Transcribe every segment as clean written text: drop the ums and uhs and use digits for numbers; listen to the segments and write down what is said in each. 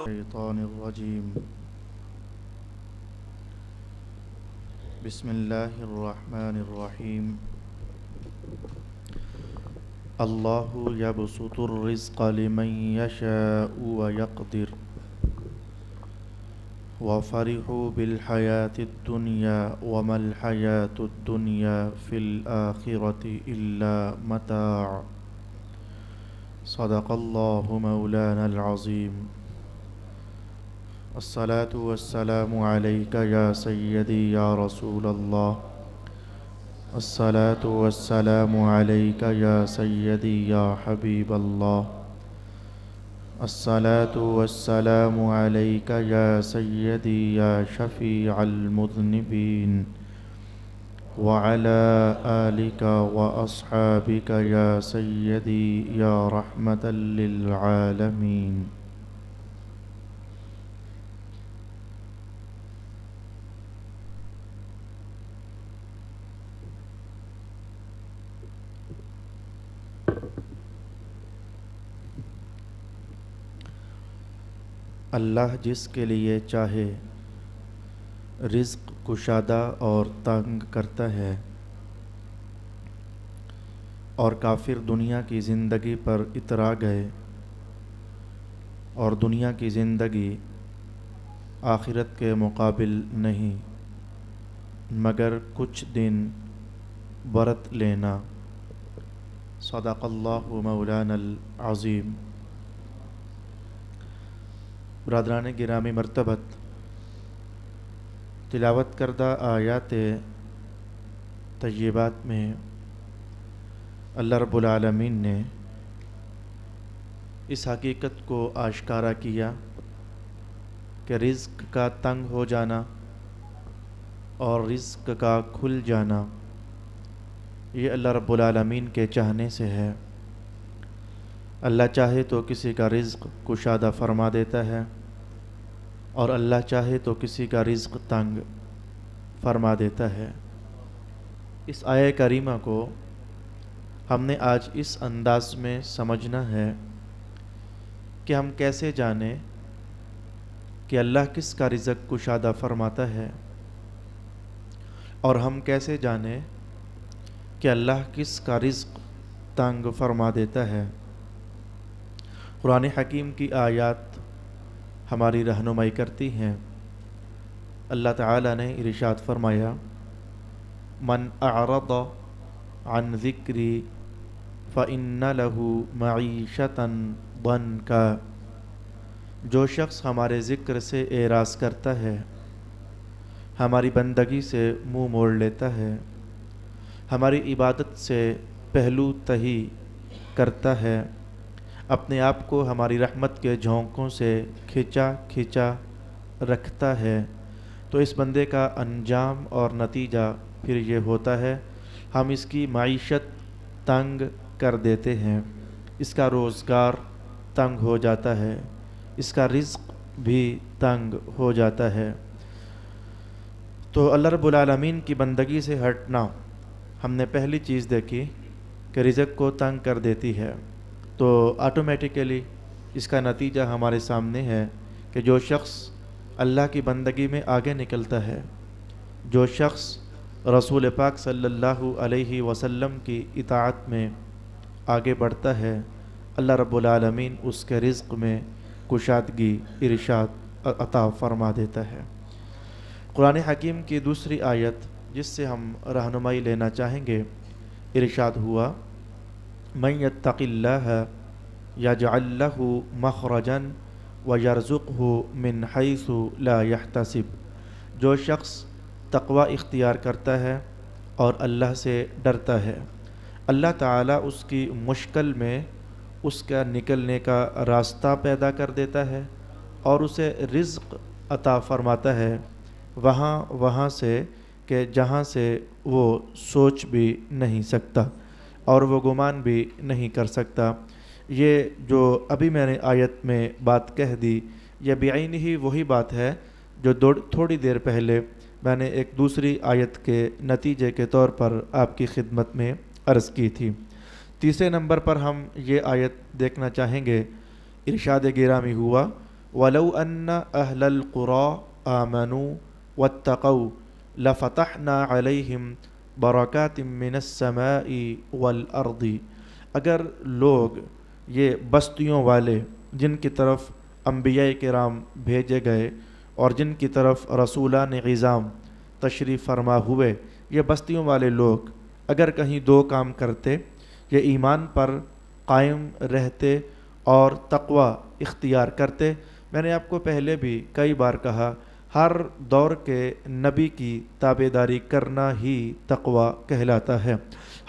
الشيطان الرجيم. بسم الله الرحمن الرحيم. الله يبسط الرزق لمن يشاء ويقدر وفرحوا بالحياة الدنيا وما الحياة الدنيا في الآخرة إلا متاع. صدق الله مولانا العظيم. الصلاة والسلام عليك يا سيدي يا رسول الله. الصلاة والسلام عليك يا سيدي يا حبيب الله. الصلاة والسلام عليك يا سيدي يا شفيع المذنبين وعلى آلك وأصحابك يا سيدي يا رحمة للعالمين. اللہ جس کے لیے چاہے رزق کشادہ اور تنگ کرتا ہے، اور کافر دنیا کی زندگی پر اترا گئے اور دنیا کی زندگی آخرت کے مقابل نہیں مگر کچھ دن برت لینا. صدق اللہ مولانا العظیم. برادران گرامی مرتبت، تلاوت کردہ آیات طیبات میں اللہ رب العالمین نے اس حقیقت کو آشکارا کیا کہ رزق کا تنگ ہو جانا اور رزق کا کھل جانا یہ اللہ رب العالمین کے چاہنے سے ہے. اللہ چاہے تو کسی کا رزق کشادہ فرما دیتا ہے اور اللہ چاہے تو کسی کا رزق تنگ فرما دیتا ہے. اس آیہ کریمہ کو ہم نے آج اس انداز میں سمجھنا ہے کہ ہم کیسے جانیں کہ اللہ کس کا رزق کشادہ فرماتا ہے، اور ہم کیسے جانیں کہ اللہ کس کا رزق تنگ فرما دیتا ہے. قرآن حکیم کی آیات ہماری رہنمائی کرتی ہیں. اللہ تعالیٰ نے ارشاد فرمایا، من اعرض عن ذکری فإن له معیشة ضنکا. جو شخص ہمارے ذکر سے اعراض کرتا ہے، ہماری بندگی سے منہ موڑ لیتا ہے، ہماری عبادت سے پہلو تہی کرتا ہے، اپنے آپ کو ہماری رحمت کے جھونکوں سے کھچا رکھتا ہے، تو اس بندے کا انجام اور نتیجہ پھر یہ ہوتا ہے ہم اس کی معیشت تنگ کر دیتے ہیں، اس کا روزگار تنگ ہو جاتا ہے، اس کا رزق بھی تنگ ہو جاتا ہے. تو اللہ رب العالمین کی بندگی سے ہٹنا ہم نے پہلی چیز دیکھی کہ رزق کو تنگ کر دیتی ہے. تو آٹومیٹیکلی اس کا نتیجہ ہمارے سامنے ہے کہ جو شخص اللہ کی بندگی میں آگے نکلتا ہے، جو شخص رسول پاک صلی اللہ علیہ وسلم کی اطاعت میں آگے بڑھتا ہے، اللہ رب العالمین اس کے رزق میں کشادگی ارشاد عطا فرما دیتا ہے. قرآن حکیم کی دوسری آیت جس سے ہم رہنمائی لینا چاہیں گے، ارشاد ہوا، من یتق اللہ یجعل لہ مخرجا ویرزقہ من حیث لا یحتسب. جو شخص تقوی اختیار کرتا ہے اور اللہ سے ڈرتا ہے، اللہ تعالیٰ اس کی مشکل میں اس کا نکلنے کا راستہ پیدا کر دیتا ہے اور اسے رزق عطا فرماتا ہے وہاں سے کہ جہاں سے وہ سوچ بھی نہیں سکتا اور وہ گمان بھی نہیں کر سکتا. یہ جو ابھی میں نے آیت میں بات کہہ دی، یہ بعین ہی وہی بات ہے جو تھوڑی دیر پہلے میں نے ایک دوسری آیت کے نتیجے کے طور پر آپ کی خدمت میں عرض کی تھی۔ تیسرے نمبر پر ہم یہ آیت دیکھنا چاہیں گے، ارشاد گرامی ہوا وَلَوْ أَنَّ أَهْلَ الْقُرَىٰ آمَنُوا وَاتَّقَوْا لَفَتَحْنَا عَلَيْهِمْ بَرَكَاتٍ مِّنَ السَّمَاءِ وَالْأَرْضِ۔ اگر لوگ یہ بستیوں والے جن کی طرف انبیاء کرام بھیجے گئے اور جن کی طرف رسولان عظام تشریف فرما ہوئے، یہ بستیوں والے لوگ اگر کہیں دو کام کرتے، یہ ایمان پر قائم رہتے اور تقوی اختیار کرتے۔ میں نے آپ کو پہلے بھی کئی بار کہا، ہر دور کے نبی کی تابعداری کرنا ہی تقوی کہلاتا ہے،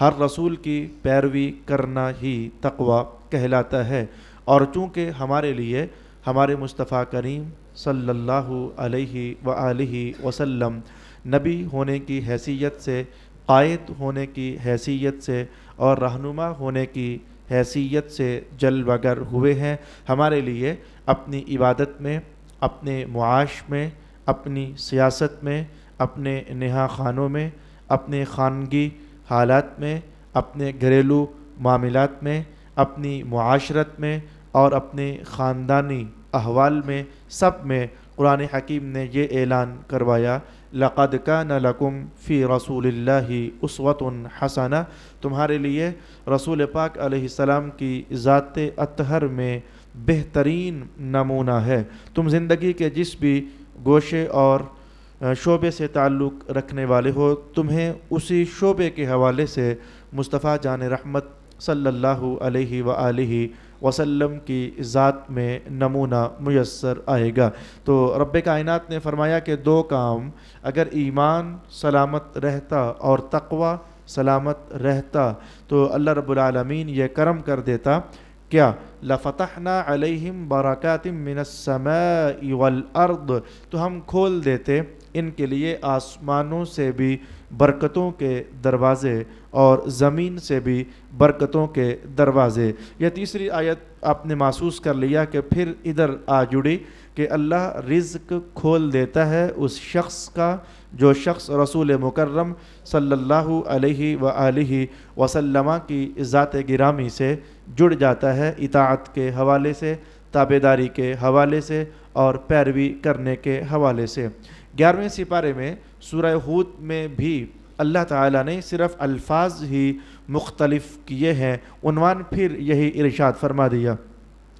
ہر رسول کی پیروی کرنا ہی تقوی کہلاتا ہے۔ اور چونکہ ہمارے لیے ہمارے مصطفیٰ کریم صلی اللہ علیہ وآلہ وسلم نبی ہونے کی حیثیت سے، قائد ہونے کی حیثیت سے اور رہنما ہونے کی حیثیت سے جلوہ گر ہوئے ہیں، ہمارے لیے اپنی عبادت میں، اپنے معاش میں، اپنی سیاست میں، اپنے نہا خانوں میں، اپنے خانگی حالات میں، اپنے گھریلو معاملات میں، اپنی معاشرت میں اور اپنے خاندانی احوال میں، سب میں قرآن حکیم نے یہ اعلان کروایا، لَقَدْ كَانَ لَكُمْ فِي رَسُولِ اللَّهِ أُسْوَةٌ حَسَنَةٌ، تمہارے لیے رسول پاک علیہ السلام کی ذات اطہر میں بہترین نمونہ ہے۔ تم زندگی کے جس بھی گوشے اور شعبے سے تعلق رکھنے والے ہو، تمہیں اسی شعبے کے حوالے سے مصطفیٰ جان رحمت صلی اللہ علیہ وآلہ وسلم کی ذات میں نمونہ میسر آئے گا۔ تو رب کائنات نے فرمایا کہ دو کام اگر ایمان سلامت رہتا اور تقوی سلامت رہتا تو اللہ رب العالمین یہ کرم کر دیتا، کیا لَفَتَحْنَا عَلَيْهِمْ بَرَكَاتٍ مِّنَ السَّمَاءِ وَالْأَرْضِ، تو ہم کھول دیتے ان کے لیے آسمانوں سے بھی برکتوں کے دروازے اور زمین سے بھی برکتوں کے دروازے۔ یہ تیسری آیت آپ نے محسوس کر لیا کہ پھر ادھر آ جڑی کہ اللہ رزق کھول دیتا ہے اس شخص کا جو شخص رسول مکرم صلی اللہ علیہ وآلہ وسلم کی ذات گرامی سے جڑ جاتا ہے، اطاعت کے حوالے سے، تابعداری کے حوالے سے اور پیروی کرنے کے حوالے سے۔ 11ویں سپارے میں سورہ ہود میں بھی اللہ تعالیٰ نے صرف الفاظ ہی مختلف کیے ہیں، عنوان پھر یہی ارشاد فرما دیا،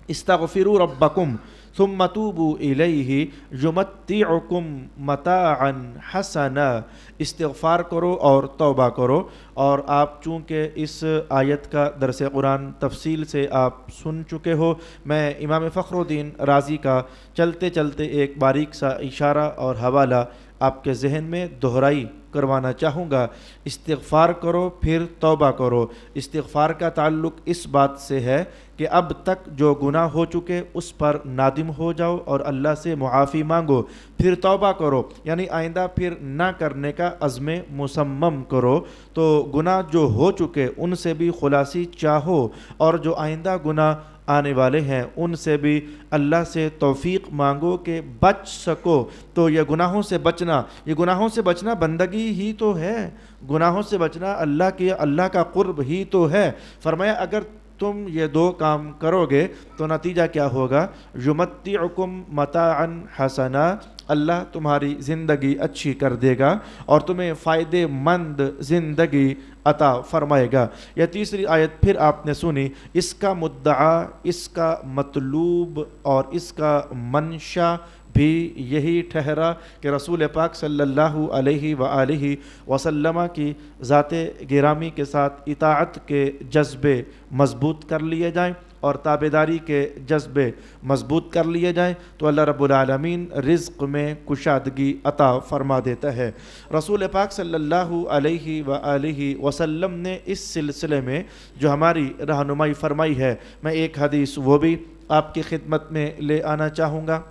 استغفروا ربکم ثم توبوا الیہ یمتعکم متاعا حسنا، استغفار کرو اور توبہ کرو۔ اور آپ چونکہ اس آیت کا درس قرآن تفصیل سے آپ سن چکے ہو، میں امام فخر الدین رازی کا چلتے چلتے ایک باریک سا اشارہ اور حوالہ آپ کے ذہن میں دہرائی کروانا چاہوں گا۔ استغفار کرو پھر توبہ کرو۔ استغفار کا تعلق اس بات سے ہے کہ اب تک جو گناہ ہو چکے اس پر نادم ہو جاؤ اور اللہ سے معافی مانگو، پھر توبہ کرو یعنی آئندہ پھر نہ کرنے کا عزم مصمم کرو۔ تو گناہ جو ہو چکے ان سے بھی خلاصی چاہو اور جو آئندہ گناہ آنے والے ہیں ان سے بھی اللہ سے توفیق مانگو کہ بچ سکو۔ تو یہ گناہوں سے بچنا بندگی ہی تو ہے، گناہوں سے بچنا اللہ کا قرب ہی تو ہے۔ فرمایا اگر تم یہ دو کام کرو گے تو نتیجہ کیا ہوگا، یمتعکم متاعا حسنا، اللہ تمہاری زندگی اچھی کر دے گا اور تمہیں فائدے مند زندگی عطا فرمائے گا۔ یہ تیسری آیت پھر آپ نے سنی، اس کا مدعا، اس کا مطلوب اور اس کا منشا بھی یہی ٹھہرا کہ رسول پاک صلی اللہ علیہ وآلہ وسلم کی ذات گرامی کے ساتھ اطاعت کے جذبے مضبوط کر لیے جائیں اور تابعداری کے جذبے مضبوط کر لیے جائیں تو اللہ رب العالمین رزق میں کشادگی عطا فرما دیتا ہے۔ رسول پاک صلی اللہ علیہ وآلہ وسلم نے اس سلسلے میں جو ہماری رہنمائی فرمائی ہے، میں ایک حدیث وہ بھی آپ کی خدمت میں لے آنا چاہوں گا۔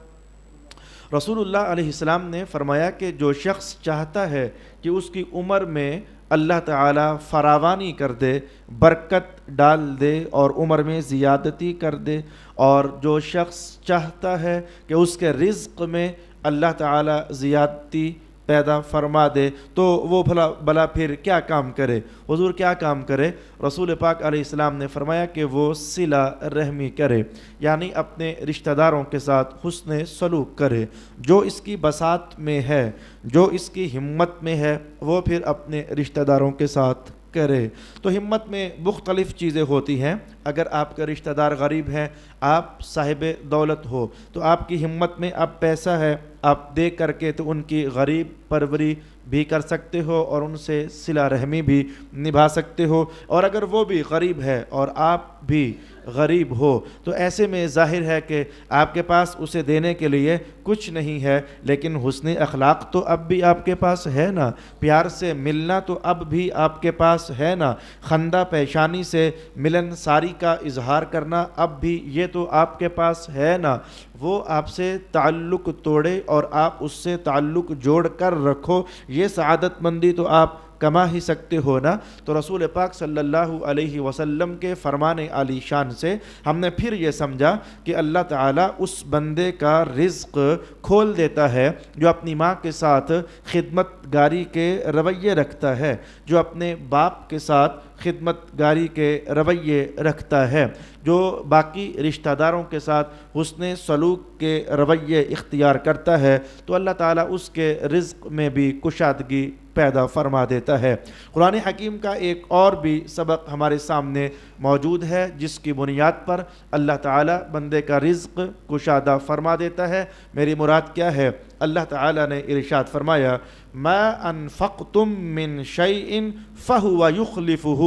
رسول اللہ علیہ السلام نے فرمایا کہ جو شخص چاہتا ہے کہ اس کی عمر میں اللہ تعالیٰ فراوانی کر دے، برکت ڈال دے اور عمر میں زیادتی کر دے، اور جو شخص چاہتا ہے کہ اس کے رزق میں اللہ تعالیٰ زیادتی پیدا فرما دے تو وہ بھلا پھر کیا کام کرے؟ حضور کیا کام کرے؟ رسول پاک علیہ السلام نے فرمایا کہ وہ صلہ رحمی کرے، یعنی اپنے رشتہ داروں کے ساتھ حسن سلوک کرے، جو اس کی بساط میں ہے، جو اس کی ہمت میں ہے، وہ پھر اپنے رشتہ داروں کے ساتھ کرے۔ تو ہمت میں مختلف چیزیں ہوتی ہیں۔ اگر آپ کا رشتہ دار غریب ہے، آپ صاحب دولت ہو، تو آپ کی ہمت میں اب پیسہ ہے، آپ دے کر کے تو ان کی غریب پروری بھی کر سکتے ہو اور ان سے صلہ رحمی بھی نبھا سکتے ہو، اور اگر وہ بھی غریب ہے اور آپ بھی غریب ہو تو ایسے میں ظاہر ہے کہ آپ کے پاس اسے دینے کے لیے کچھ نہیں ہے، لیکن حسن اخلاق تو اب بھی آپ کے پاس ہے نا، پیار سے ملنا تو اب بھی آپ کے پاس ہے نا، خندہ پیشانی سے ملن ساری کا اظہار کرنا اب بھی یہ تو آپ کے پاس ہے نا۔ وہ آپ سے تعلق توڑے اور آپ اس سے تعلق جوڑ کر رکھو، یہ سعادت مندی تو آپ کما ہی سکتے ہو نا۔ تو رسول پاک صلی اللہ علیہ وسلم کے فرمان عالی شان سے ہم نے پھر یہ سمجھا کہ اللہ تعالیٰ اس بندے کا رزق کھول دیتا ہے جو اپنی ماں کے ساتھ خدمت گاری کے رویے رکھتا ہے، جو اپنے باپ کے ساتھ خدمت گاری کے رویے رکھتا ہے، جو باقی رشتہ داروں کے ساتھ حسن سلوک کے رویے اختیار کرتا ہے، تو اللہ تعالیٰ اس کے رزق میں بھی کشادگی پیدا فرما دیتا ہے۔ قرآن حکیم کا ایک اور بھی سبق ہمارے سامنے موجود ہے جس کی بنیاد پر اللہ تعالیٰ بندے کا رزق کشادہ فرما دیتا ہے۔ میری مراد کیا ہے؟ اللہ تعالیٰ نے ارشاد فرمایا ما انفقتم من شیء فہو یخلفہ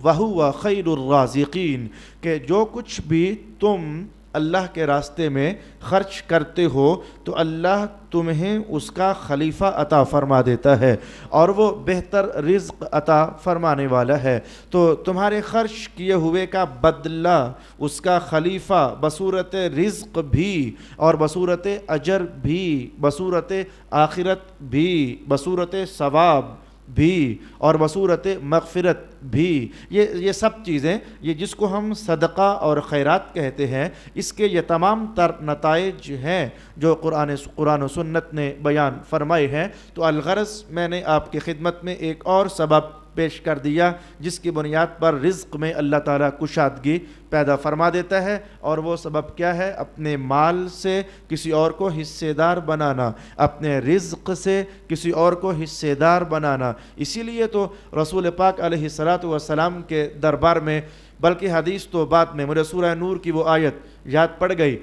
وہو خیر الرازقین، کہ جو کچھ بھی تم اللہ کے راستے میں خرچ کرتے ہو تو اللہ تمہیں اس کا خلیفہ عطا فرما دیتا ہے اور وہ بہتر رزق عطا فرمانے والا ہے۔ تو تمہارے خرچ کیے ہوئے کا بدلہ اس کا خلیفہ بصورت رزق بھی اور بصورت اجر بھی، بصورت آخرت بھی، بصورت ثواب بھی اور بصورت مغفرت بھی، یہ سب چیزیں، یہ جس کو ہم صدقہ اور خیرات کہتے ہیں، اس کے یہ تمام تر نتائج ہیں جو قرآن و سنت نے بیان فرمائے ہیں۔ تو الغرض میں نے آپ کی خدمت میں ایک اور سبب پیش کر دیا جس کی بنیاد پر رزق میں اللہ تعالیٰ کشادگی پیدا فرما دیتا ہے، اور وہ سبب کیا ہے؟ اپنے مال سے کسی اور کو حصے دار بنانا، اپنے رزق سے کسی اور کو حصے دار بنانا۔ اسی لیے تو رسول پاک علیہ السلام کے دربار میں، بلکہ حدیث تو بعد میں، مجھے سورہ نور کی وہ آیت یاد پڑ گئی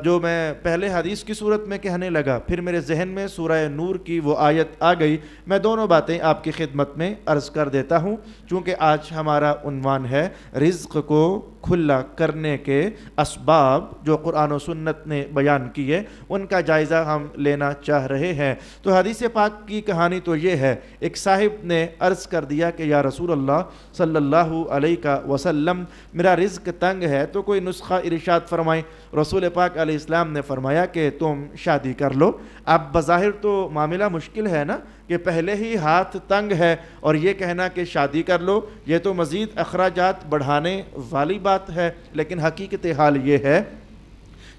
جو میں پہلے حدیث کی صورت میں کہنے لگا، پھر میرے ذہن میں سورہ نور کی وہ آیت آ گئی۔ میں دونوں باتیں آپ کی خدمت میں عرض کر دیتا ہوں، چونکہ آج ہمارا عنوان ہے رزق کو کھلا کرنے کے اسباب جو قرآن و سنت نے بیان کیے، ان کا جائزہ ہم لینا چاہ رہے ہیں۔ تو حدیث پاک کی کہانی تو یہ ہے، ایک صاحب نے عرض کر دیا کہ یا رسول اللہ صلی اللہ علیہ وسلم، میرا رزق تنگ ہے تو کوئی نسخہ ارشاد فرمائیں۔ رسول پاک علیہ السلام نے فرمایا کہ تم شادی کر لو۔ اب بظاہر تو معاملہ مشکل ہے نا، کہ پہلے ہی ہاتھ تنگ ہے اور یہ کہنا کہ شادی کر لو، یہ تو مزید اخراجات بڑھانے والی بات ہے، لیکن حقیقت حال یہ ہے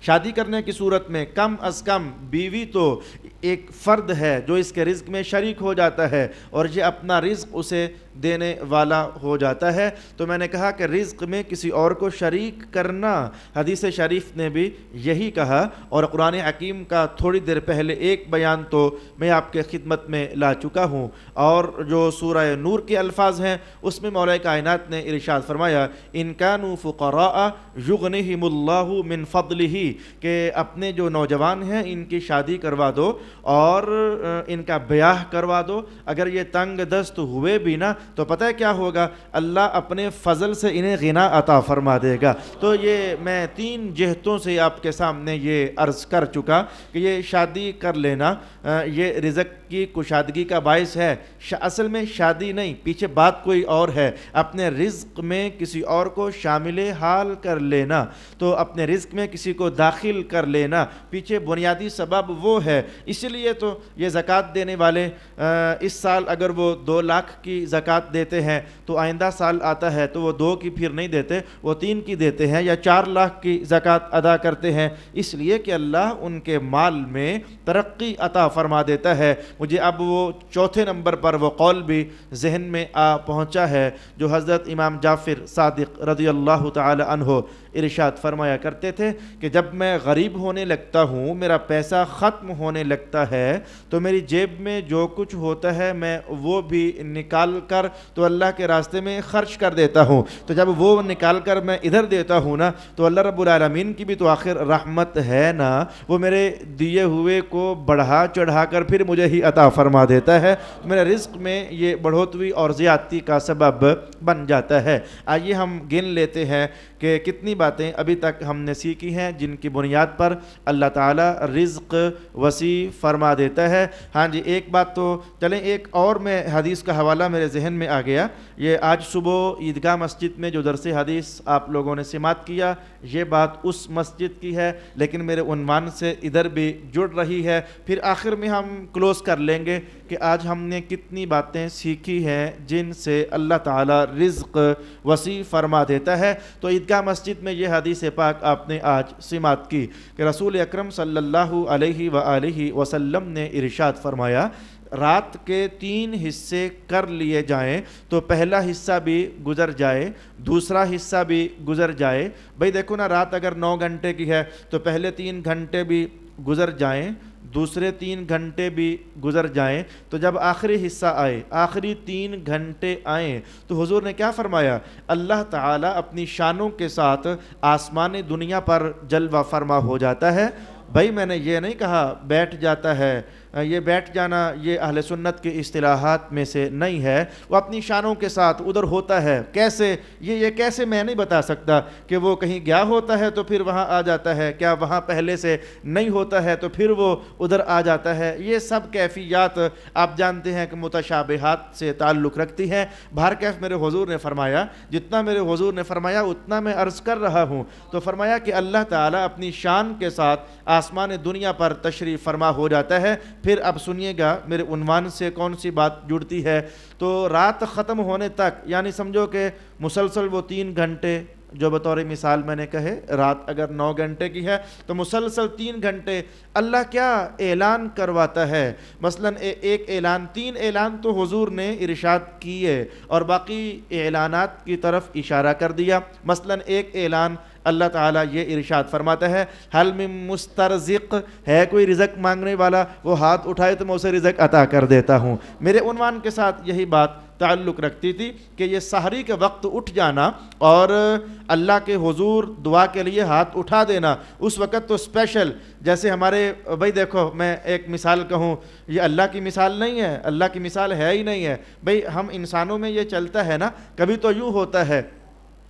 شادی کرنے کی صورت میں کم از کم بیوی تو ایک فرد ہے جو اس کے رزق میں شریک ہو جاتا ہے اور یہ اپنا رزق اسے دینے والا ہو جاتا ہے۔ تو میں نے کہا کہ رزق میں کسی اور کو شریک کرنا، حدیث شریف نے بھی یہی کہا، اور قرآن حکیم کا تھوڑی دیر پہلے ایک بیان تو میں آپ کے خدمت میں لا چکا ہوں، اور جو سورہ نور کے الفاظ ہیں اس میں مولا کائنات نے ارشاد فرمایا ان کانوا فقراء یغنیہم اللہ من فضلہ، کہ اپنے جو نوجوان ہیں ان کی شادی کروا دو اور ان کا بیاہ کروا دو، اگر یہ تنگ دست ہوئے بھی نا تو پتہ ہے کیا ہوگا؟ اللہ اپنے فضل سے انہیں غنا عطا فرما دے گا۔ تو یہ میں 3 جہتوں سے آپ کے سامنے یہ عرض کر چکا کہ یہ شادی کر لینا یہ رزق کی کشادگی کا باعث ہے۔ اصل میں شادی نہیں، پیچھے بات کوئی اور ہے، اپنے رزق میں کسی اور کو شامل حال کر لینا، تو اپنے رزق میں کسی کو داخل کر لینا، پیچھے بنیادی سبب وہ ہے۔ اسی لیے تو یہ زکوٰۃ دینے والے اس سال اگر وہ 2 لاکھ کی زکوٰۃ زکوٰۃ دیتے ہیں تو آئندہ سال آتا ہے تو وہ 2 کی پھر نہیں دیتے، وہ 3 کی دیتے ہیں، یا 4 لاکھ کی زکوٰۃ ادا کرتے ہیں، اس لیے کہ اللہ ان کے مال میں ترقی عطا فرما دیتا ہے۔ مجھے اب وہ چوتھے نمبر پر وہ قول بھی ذہن میں پہنچا ہے جو حضرت امام جعفر صادق رضی اللہ تعالی عنہ ارشاد فرمایا کرتے تھے کہ جب میں غریب ہونے لگتا ہوں، میرا پیسہ ختم ہونے لگتا ہے، تو میری جیب میں جو کچھ ہوتا ہے میں وہ بھی نکال کر تو اللہ کے راستے میں خرچ کر دیتا ہوں۔ تو جب وہ نکال کر میں ادھر دیتا ہوں نا، تو اللہ رب العالمین کی بھی تو آخر رحمت ہے نا، وہ میرے دیے ہوئے کو بڑھا چڑھا کر پھر مجھے ہی عطا فرما دیتا ہے، میرے رزق میں یہ بڑھوتری اور زیادتی کا سبب بن جاتا ہے۔ آئیے ہم گن لیتے ہیں کہ کتنی باتیں ابھی تک ہم نے سیکھی ہیں جن کی بنیاد پر اللہ تعالیٰ رزق وسیع فرما دیتا ہے۔ ہاں جی، ایک بات تو چلیں، ایک اور میں حدیث کا حوالہ میرے ذہن میں آ گیا۔ یہ آج صبح عیدگاہ مسجد میں جو درس حدیث آپ لوگوں نے سماعت کیا، یہ بات اس مسجد کی ہے لیکن میرے عنوان سے ادھر بھی جڑ رہی ہے، پھر آخر میں ہم کلوز کر لیں گے کہ آج ہم نے کتنی باتیں سیکھی ہیں جن سے اللہ تعالیٰ رزق وسیع فرما دیتا ہے۔ تو عیدگاہ مسجد میں یہ حدیث پاک آپ نے آج سماعت کی کہ رسول اکرم صلی اللہ علیہ وآلہ وسلم نے ارشاد فرمایا، رات کے 3 حصے کر لیے جائیں تو پہلا حصہ بھی گزر جائے، دوسرا حصہ بھی گزر جائے۔ بھئی دیکھو نا، رات اگر 9 گھنٹے کی ہے تو پہلے 3 گھنٹے بھی گزر جائیں، دوسرے 3 گھنٹے بھی گزر جائیں، تو جب آخری حصہ آئے، آخری 3 گھنٹے آئیں، تو حضور نے کیا فرمایا؟ اللہ تعالیٰ اپنی شانوں کے ساتھ آسمان دنیا پر جلوہ فرما ہو جاتا ہے۔ بھائی میں نے یہ نہیں کہا بیٹھ جاتا ہے، یہ بیٹھ جانا یہ اہل سنت کی اصطلاحات میں سے نہیں ہے، وہ اپنی شانوں کے ساتھ ادھر ہوتا ہے۔ کیسے؟ یہ کیسے میں نہیں بتا سکتا کہ وہ کہیں گیا ہوتا ہے تو پھر وہاں آ جاتا ہے، کیا وہاں پہلے سے نہیں ہوتا ہے تو پھر وہ ادھر آ جاتا ہے؟ یہ سب کیفیات آپ جانتے ہیں کہ متشابہات سے تعلق رکھتی ہیں۔ بہرکیف میرے حضور نے فرمایا، جتنا میرے حضور نے فرمایا اتنا میں عرض کر رہا ہوں، تو فرمایا کہ اللہ تعالیٰ اپنی شان کے ساتھ آسمان دنیا پر تشریف فرما ہو جاتا ہے۔ پھر اب سنیے گا میرے عنوان سے کون سی بات جڑتی ہے۔ تو رات ختم ہونے تک، یعنی سمجھو کہ مسلسل وہ 3 گھنٹے جو بطور مثال میں نے کہے، رات اگر 9 گھنٹے کی ہے تو مسلسل 3 گھنٹے اللہ کیا اعلان کرواتا ہے۔ مثلا ایک اعلان، 3 اعلان تو حضور نے ارشاد کیے اور باقی اعلانات کی طرف اشارہ کر دیا۔ مثلا ایک اعلان اللہ تعالیٰ یہ ارشاد فرماتا ہے، حل من مسترزق، ہے کوئی رزق مانگنے والا، وہ ہاتھ اٹھائے تو میں اسے رزق عطا کر دیتا ہوں۔ میرے عنوان کے ساتھ یہی بات تعلق رکھتی تھی کہ یہ سحری کے وقت اٹھ جانا اور اللہ کے حضور دعا کے لیے ہاتھ اٹھا دینا، اس وقت تو اسپیشل، جیسے ہمارے بھائی دیکھو میں ایک مثال کہوں، یہ اللہ کی مثال نہیں ہے، اللہ کی مثال ہے ہی نہیں ہے۔ بھائی ہم انسانوں میں یہ چلتا ہے نا، کبھی تو یوں ہوتا ہے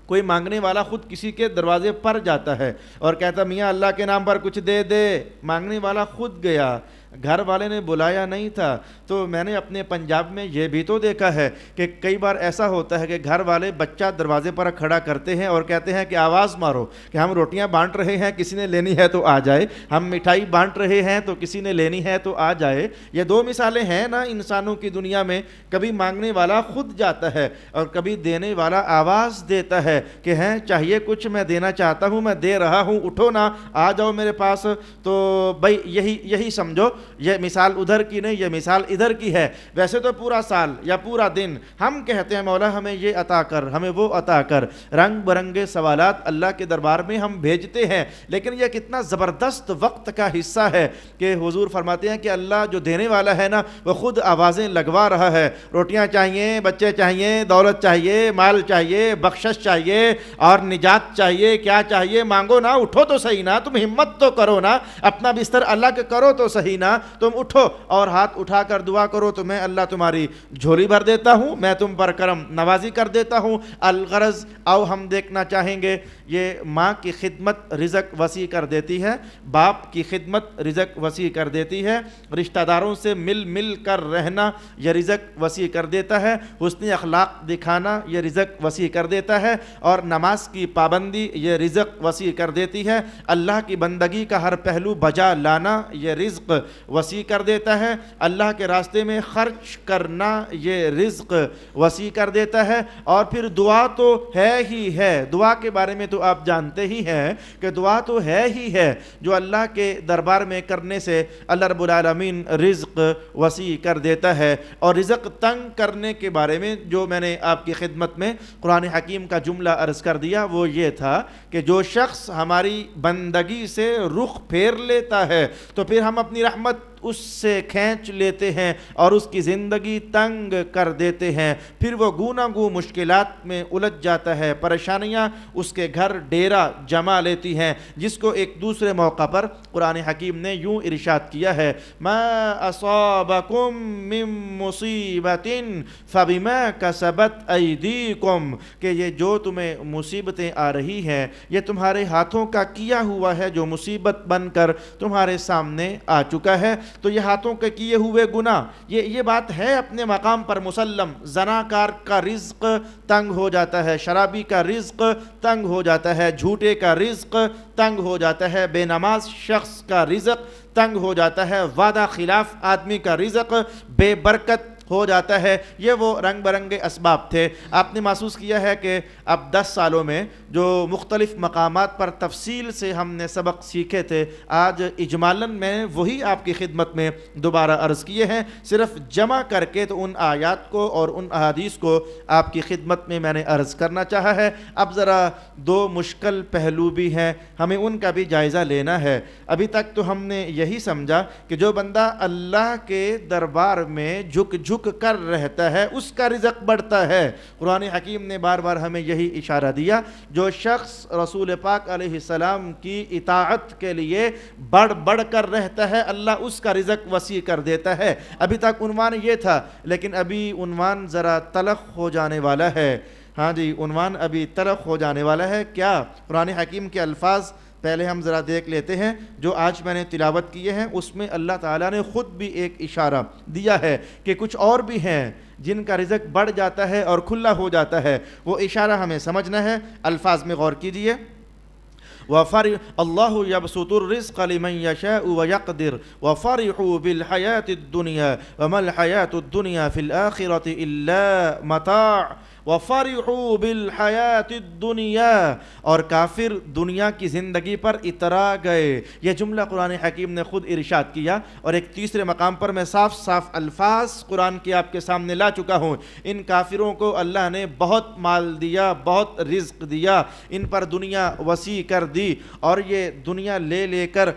کوئی مانگنے والا خود کسی کے دروازے پر جاتا ہے اور کہتا میاں اللہ کے نام پر کچھ دے دے، مانگنے والا خود گیا، گھر والے نے بلایا نہیں تھا۔ تو میں نے اپنے پنجاب میں یہ بھی تو دیکھا ہے کہ کئی بار ایسا ہوتا ہے کہ گھر والے بچہ دروازے پر کھڑا کرتے ہیں اور کہتے ہیں کہ آواز مارو کہ ہم روٹیاں بانٹ رہے ہیں، کسی نے لینی ہے تو آ جائے، ہم مٹھائی بانٹ رہے ہیں تو کسی نے لینی ہے تو آ جائے۔ یہ 2 مثالیں ہیں نا انسانوں کی دنیا میں، کبھی مانگنے والا خود جاتا ہے اور کبھی دینے والا آواز دیتا ہے کہ ہیں چاہیے کچھ، میں دینا چاہتا ہوں، میں دے رہا ہوں، اٹھو نا، آ جاؤ میرے پاس۔ تو بھائی یہی سمجھو، یہ مثال ادھر کی نہیں، یہ مثال ادھر کی ہے۔ ویسے تو پورا سال یا پورا دن ہم کہتے ہیں مولا ہمیں یہ عطا کر، ہمیں وہ عطا کر، رنگ برنگے سوالات اللہ کے دربار میں ہم بھیجتے ہیں، لیکن یہ کتنا زبردست وقت کا حصہ ہے کہ حضور فرماتے ہیں کہ اللہ جو دینے والا ہے نا، وہ خود آوازیں لگوا رہا ہے، روٹیاں چاہیے، بچے چاہیے، دولت چاہیے، مال چاہیے، بخشش چاہیے اور نجات چاہیے، کیا چاہیے مانگو نا، اٹھو تو صحیح نا، تم ہمت تو کرو نا، اپنا بستر اللہ کے کرو تو صحیح نا، تم اٹھو اور ہاتھ اٹھا کر دعا کرو تو میں اللہ تمہاری جھولی بھر دیتا ہوں، میں تم پر کرم نوازی کر دیتا ہوں۔ الغرض آؤ ہم دیکھنا چاہیں گے، یہ ماں کی خدمت رزق وسیع کر دیتی ہے، باپ کی خدمت رزق وسیع کر دیتی ہے، رشتہ داروں سے مل کر رہنا یہ رزق وسیع کر دیتا ہے، حسن اخلاق دکھانا یہ رزق وسیع کر دیتا ہے، اور نماز کی پابندی یہ رزق وسیع کر دیتی ہے، اللہ کی بندگی کا ہر پہلو بجا لانا یہ رزق وسیع کر دیتا ہے، اللہ کے راستے میں خرچ کرنا یہ رزق وسیع کر دیتا ہے۔ اور پھر دعا تو ہے ہی ہے، دعا کے بارے میں تو آپ جانتے ہی ہیں کہ دعا تو ہے ہی ہے، جو اللہ کے دربار میں کرنے سے اللہ رب العالمین رزق وسیع کر دیتا ہے۔ اور رزق تنگ کرنے کے بارے میں جو میں نے آپ کی خدمت میں قرآن حکیم کا جملہ عرض کر دیا وہ یہ تھا کہ جو شخص ہماری بندگی سے رخ پھیر لیتا ہے تو پھر ہم اپنی رحمت اس سے کھینچ لیتے ہیں اور اس کی زندگی تنگ کر دیتے ہیں، پھر وہ گوناگوں مشکلات میں الجھ جاتا ہے، پریشانیاں اس کے گھر ڈیرا جما لیتی ہیں، جس کو ایک دوسرے موقع پر قرآن حکیم نے یوں ارشاد کیا ہے، ما اصابکم من مصیبت فبما کسبت ایدیکم، کہ یہ جو تمہیں مصیبتیں آ رہی ہیں یہ تمہارے ہاتھوں کا کیا ہوا ہے جو مصیبت بن کر تمہارے سامنے آ چکا ہے۔ تو یہ ہاتھوں کے کیے ہوئے گناہ، یہ بات ہے اپنے مقام پر مسلم، زناکار کا رزق تنگ ہو جاتا ہے، شرابی کا رزق تنگ ہو جاتا ہے، جھوٹے کا رزق تنگ ہو جاتا ہے، بے نماز شخص کا رزق تنگ ہو جاتا ہے، وعدہ خلاف آدمی کا رزق بے برکت ہو جاتا ہے۔ یہ وہ رنگ برنگے اسباب تھے۔ آپ نے محسوس کیا ہے کہ اب 10 سالوں میں جو مختلف مقامات پر تفصیل سے ہم نے سبق سیکھے تھے، آج اجمالاً میں وہی آپ کی خدمت میں دوبارہ عرض کیے ہیں، صرف جمع کر کے تو ان آیات کو اور ان احادیث کو آپ کی خدمت میں نے عرض کرنا چاہا ہے۔ اب ذرا 2 مشکل پہلو بھی ہیں، ہمیں ان کا بھی جائزہ لینا ہے۔ ابھی تک تو ہم نے یہی سمجھا کہ جو بندہ اللہ کے دربار میں جھک کر رہتا ہے اس کا رزق بڑھتا ہے۔ قرآن حکیم نے بار بار ہمیں یہی اشارہ دیا، جو شخص رسول پاک علیہ السلام کی اطاعت کے لیے بڑھ کر رہتا ہے اللہ اس کا رزق وسیع کر دیتا ہے۔ ابھی تک عنوان یہ تھا، لیکن ابھی عنوان ذرا تلخ ہو جانے والا ہے۔ ہاں جی، عنوان ابھی تلخ ہو جانے والا ہے۔ کیا؟ قرآن حکیم کے الفاظ پہلے ہم ذرا دیکھ لیتے ہیں جو آج میں نے تلاوت کیے ہیں، اس میں اللہ تعالیٰ نے خود بھی ایک اشارہ دیا ہے کہ کچھ اور بھی ہیں جن کا رزق بڑھ جاتا ہے اور کھلا ہو جاتا ہے، وہ اشارہ ہمیں سمجھنا ہے۔ الفاظ میں غور کیجئے، اللہ یبسط الرزق لمن یشاء ویقدر وفرحوا بالحیاۃ الدنیا وما الحیاۃ الدنیا فی الآخرۃ الا متاع وفرحوا بالحیاۃ الدنیا، اور کافر دنیا کی زندگی پر اترا گئے۔ یہ جملہ قرآن حکیم نے خود ارشاد کیا، اور ایک تیسرے مقام پر میں صاف الفاظ قرآن کے آپ کے سامنے لا چکا ہوں۔ ان کافروں کو اللہ نے بہت مال دیا، بہت رزق دیا، ان پر دنیا وسیع کر دی، اور یہ دنیا لے کر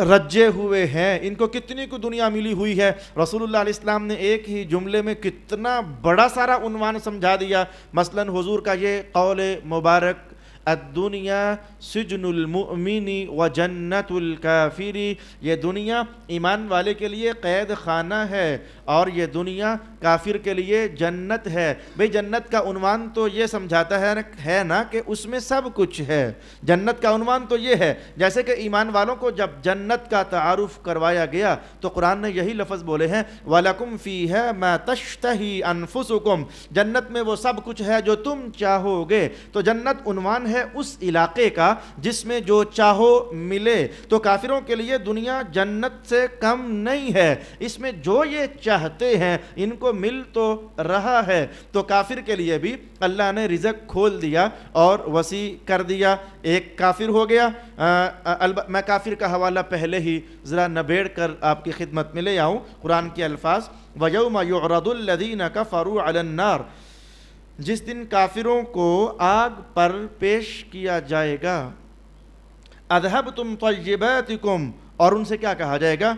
رجے ہوئے ہیں۔ ان کو کتنی کو دنیا ملی ہوئی ہے۔ رسول اللہ علیہ السلام نے ایک ہی جملے میں کتنا بڑا سارا عنوان سمجھا دیا۔ مثلا حضور کا یہ قول مبارک، الدنیا سجن المؤمن و جنت الکافر، یہ دنیا ایمان والے کے لیے قید خانہ ہے اور یہ دنیا کافر کے لیے جنت ہے۔ بھئی جنت کا عنوان تو یہ سمجھاتا ہے نا کہ اس میں سب کچھ ہے۔ جنت کا عنوان تو یہ ہے، جیسے کہ ایمان والوں کو جب جنت کا تعارف کروایا گیا تو قرآن نے یہی لفظ بولے ہیں، وَلَكُمْ فِيهَا مَا تَشْتَهِي أَنفُسُكُمْ، جنت میں وہ سب کچھ ہے جو تم چاہو گے۔ تو جنت عنوان ہے اس علاقے کا جس میں جو چاہو ملے۔ تو کافروں کے لیے دنیا جنت سے کم نہیں ہے، اس میں جو یہ چاہتے ہیں ان کو مل تو رہا ہے۔ تو کافر کے لیے بھی اللہ نے رزق کھول دیا اور وسیع کر دیا۔ ایک کافر ہو گیا۔ میں کافر کا حوالہ پہلے ہی ذرا نبیڑ کر آپ کی خدمت میں لے آؤں۔ قرآن کے الفاظ، وَيَوْمَ يُعْرَضُ الَّذِينَ كَفَرُوا عَلَى النَّارِ، جس دن کافروں کو آگ پر پیش کیا جائے گا، اذهبتم طیباتکم، اور ان سے کیا کہا جائے گا،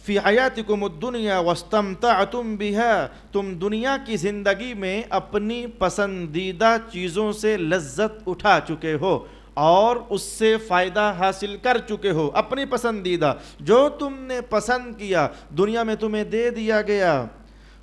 فی حیاتکم الدنیا واستمتعتم بها، تم دنیا کی زندگی میں اپنی پسندیدہ چیزوں سے لذت اٹھا چکے ہو اور اس سے فائدہ حاصل کر چکے ہو۔ اپنی پسندیدہ جو تم نے پسند کیا دنیا میں تمہیں دے دیا گیا۔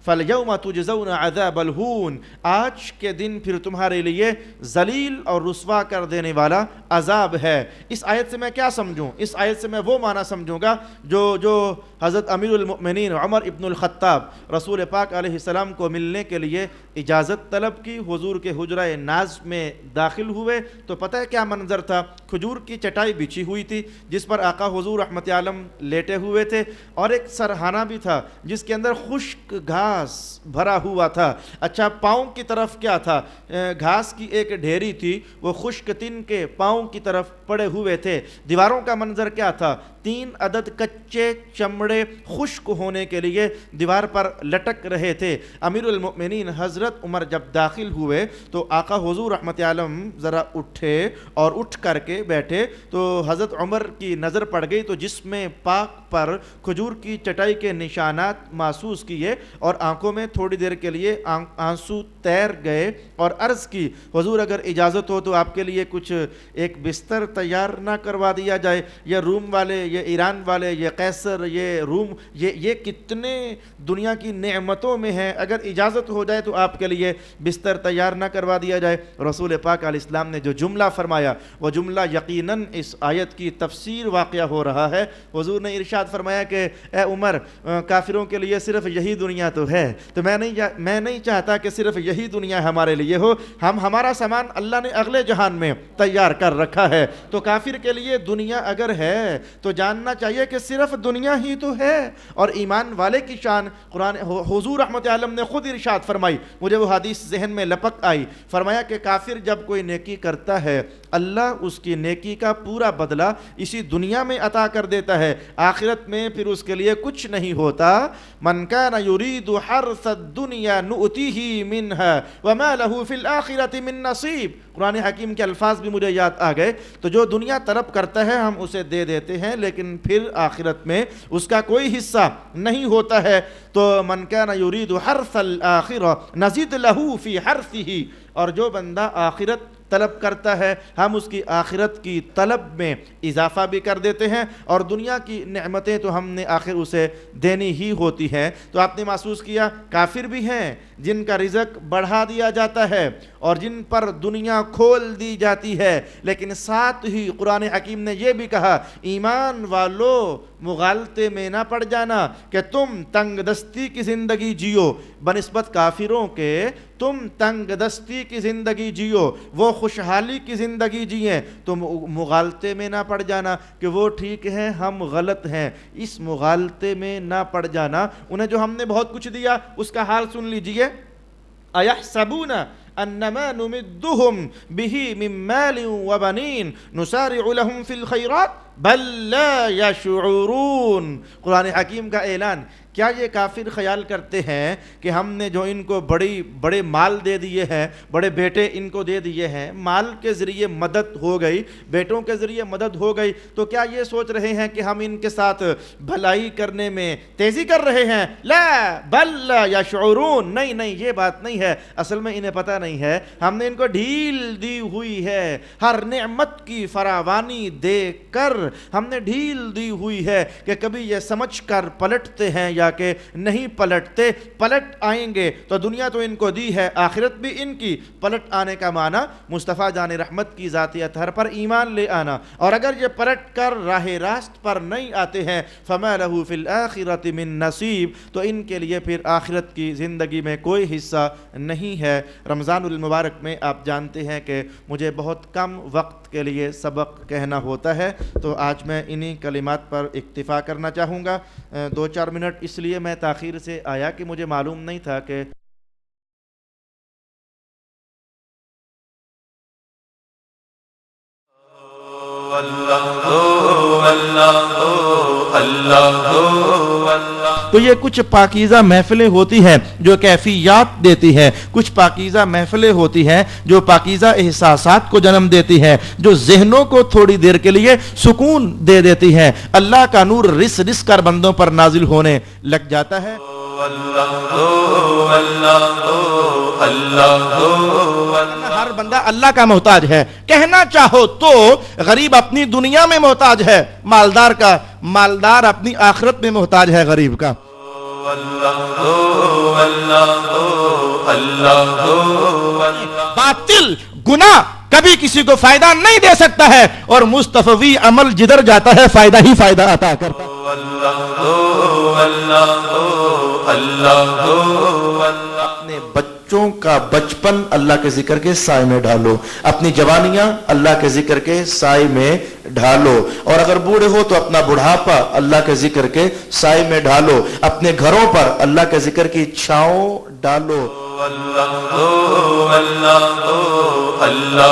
فَالْيَوْمَ تُجْزَوْنَ عَذَابَ الْهُونِ، آج کے دن پھر تمہارے لیے ذلیل اور رسوا کر دینے والا عذاب ہے۔ اس آیت سے میں کیا سمجھوں؟ اس آیت سے میں وہ معنی سمجھوں گا جو حضرت امیر المؤمنین عمر ابن الخطاب رسول پاک علیہ السلام کو ملنے کے لیے اجازت طلب کی، حضور کے حجرہ ناز میں داخل ہوئے تو پتہ ہے کیا منظر تھا؟ کھجور کی چٹائی بچھی ہوئی تھی جس پر آقا حضور رحمت عالم لیٹے ہوئے تھے، اور ایک سرہانہ بھی تھا جس کے اندر خشک گھاس بھرا ہوا تھا۔ اچھا، پاؤں کی طرف کیا تھا؟ گھاس کی ایک ڈھیری تھی، وہ خشک تن کے پاؤں کی طرف پڑے ہوئے تھے۔ دیواروں کا منظر کیا تھا؟ 3 عدد کچے چمڑے خشک ہونے کے لیے دیوار پر لٹک رہے تھے۔ امیر المؤمنین حضرت عمر جب داخل ہوئے تو آقا حضور رحمت عالم ذرا اٹھے اور اٹھ کر کے بیٹھے تو حضرت عمر کی نظر پڑ گئی تو جسم پاک پر کھجور کی چٹائی کے نشانات محسوس کیے اور آنکھوں میں تھوڑی دیر کے لیے آنسو تیر گئے اور عرض کی، حضور اگر اجازت ہو تو آپ کے لیے کچھ ایک بستر تیار نہ کروا دیا جائے؟ یہ روم والے، یہ ایران والے، یہ قیصر، یہ روم، یہ کتنے دنیا کی نعمتوں میں ہیں، اگر اجازت ہو جائے تو آپ کے لیے بستر تیار نہ کروا دیا جائے؟ رسول پاک علیہ السلام نے جو جملہ فرمایا وہ جملہ یقیناً اس آیت کی تفسیر واقعہ ہو رہا ہے۔ حضور نے ارشاد فرمایا کہ اے عمر، کافروں کے لیے صرف یہی دنیا تو ہے، تو میں نہیں چاہتا کہ صرف یہی دنیا ہمارے لیے ہو، ہمارا سامان اللہ نے اگلے جہان میں تیار کر رکھا ہے، تو کافر کے لیے دنیا اگر ہے تو جاننا چاہیے کہ صرف دنیا ہی تو ہے۔ اور ایمان والے کی شان قرآن حضور رحمت عالم نے خود ارشاد فرمائی، مجھے وہ حدیث ذہن میں لپک آئی، فرمایا کہ کافر جب کوئی نیکی کرتا ہے اللہ اس کی نیکی کا پورا بدلہ اسی دنیا میں عطا کر دیتا ہے، آخرت میں پھر اس کے لیے کچھ نہیں ہوتا۔ من کان یرید حرث الدنیا نؤتیہ منہا وما لہ فی الآخرۃ من نصیب۔ قرآن حکیم کے الفاظ بھی مجھے یاد آ گئے، تو جو دنیا طلب کرتا ہے ہم اسے دے دیتے ہیں لیکن پھر آخرت میں اس کا کوئی حصہ نہیں ہوتا ہے۔ تو من کان یرید حرث الآخرہ نزید لہ فی حرثہ، اور جو بندہ آخرت طلب کرتا ہے ہم اس کی آخرت کی طلب میں اضافہ بھی کر دیتے ہیں، اور دنیا کی نعمتیں تو ہم نے آخر اسے دینی ہی ہوتی ہیں۔ تو آپ نے محسوس کیا کافر بھی ہیں جن کا رزق بڑھا دیا جاتا ہے اور جن پر دنیا کھول دی جاتی ہے، لیکن ساتھ ہی قرآن حکیم نے یہ بھی کہا ایمان والو مغالطے میں نہ پڑ جانا کہ تم تنگ دستی کی زندگی جیو، بنسبت کافروں کے تم تنگ دستی کی زندگی جیو، وہ خوشحالی کی زندگی جئیں، تو مغالطے میں نہ پڑ جانا کہ وہ ٹھیک ہیں ہم غلط ہیں، اس مغالطے میں نہ پڑ جانا۔ انہیں جو ہم نے بہت کچھ دیا اس کا حال سن لیجئے، اَيَحْسَبُونَ أَنَّمَا نُمِدُّهُمْ بِهِ مِن مَالٍ وَبَنِينَ نُسَارِعُ لَهُمْ فِي الْخَيْرَاتِ بَل لَا يَشْعُرُونَ۔ قرآن حکیم کا اعلان، کیا یہ کافر خیال کرتے ہیں کہ ہم نے جو ان کو بڑے مال دے دیے ہیں، بڑے بیٹے ان کو دے دیے ہیں، مال کے ذریعے مدد ہو گئی، بیٹوں کے ذریعے مدد ہو گئی، تو کیا یہ سوچ رہے ہیں کہ ہم ان کے ساتھ بھلائی کرنے میں تیزی کر رہے ہیں؟ لا بل لا یشعرون، نہیں یہ بات نہیں ہے، اصل میں انہیں پتہ نہیں ہے ہم نے ان کو ڈھیل دی ہوئی ہے، ہر نعمت کی فراوانی دے کر ہم نے ڈھیل دی ہوئی ہے کہ کبھی یہ سمجھ کر پلٹتے ہیں یا کہ نہیں پلٹتے، پلٹ آئیں گے تو دنیا تو ان کو دی ہے، آخرت بھی ان کی۔ پلٹ آنے کا معنی مصطفیٰ جان رحمت کی ذاتی اطہر پر ایمان لے آنا، اور اگر یہ پلٹ کر راہ راست پر نہیں آتے ہیں فما لہ فی الآخرۃ من نصیب، تو ان کے لیے پھر آخرت کی زندگی میں کوئی حصہ نہیں ہے۔ رمضان المبارک میں آپ جانتے ہیں کہ مجھے بہت کم وقت کے لیے سبق کہنا ہوتا ہے، تو آج میں انہی کلمات پر اکتفا کرنا چاہوں گا۔ 2-4 منٹ اس لیے میں تاخیر سے آیا کہ مجھے معلوم نہیں تھا کہ تو یہ کچھ پاکیزہ محفلیں ہوتی ہیں جو کیفیات دیتی ہیں، کچھ پاکیزہ محفلیں ہوتی ہیں جو پاکیزہ احساسات کو جنم دیتی ہیں، جو ذہنوں کو تھوڑی دیر کے لیے سکون دے دیتی ہیں۔ اللہ کا نور رس رس کر بندوں پر نازل ہونے لگ جاتا ہے۔ ہر بندہ اللہ کا محتاج ہے، کہنا چاہو تو غریب اپنی دنیا میں محتاج ہے، مالدار اپنی آخرت میں محتاج ہے غریب کا۔ باطل گناہ کبھی کسی کو فائدہ نہیں دے سکتا ہے، اور مستفوی عمل جدھر جاتا ہے فائدہ ہی فائدہ عطا کرتا ہے۔ اپنے بچوں کا بچپن اللہ کے ذکر کے سائے میں ڈھالو، اپنی جوانیاں اللہ کے ذکر کے سائے میں ڈھالو، اور اگر بوڑھے ہو تو اپنا بڑھاپا اللہ کے ذکر کے سائے میں ڈھالو، اپنے گھروں پر اللہ کے ذکر کی چھاؤں ڈالو۔ اللہ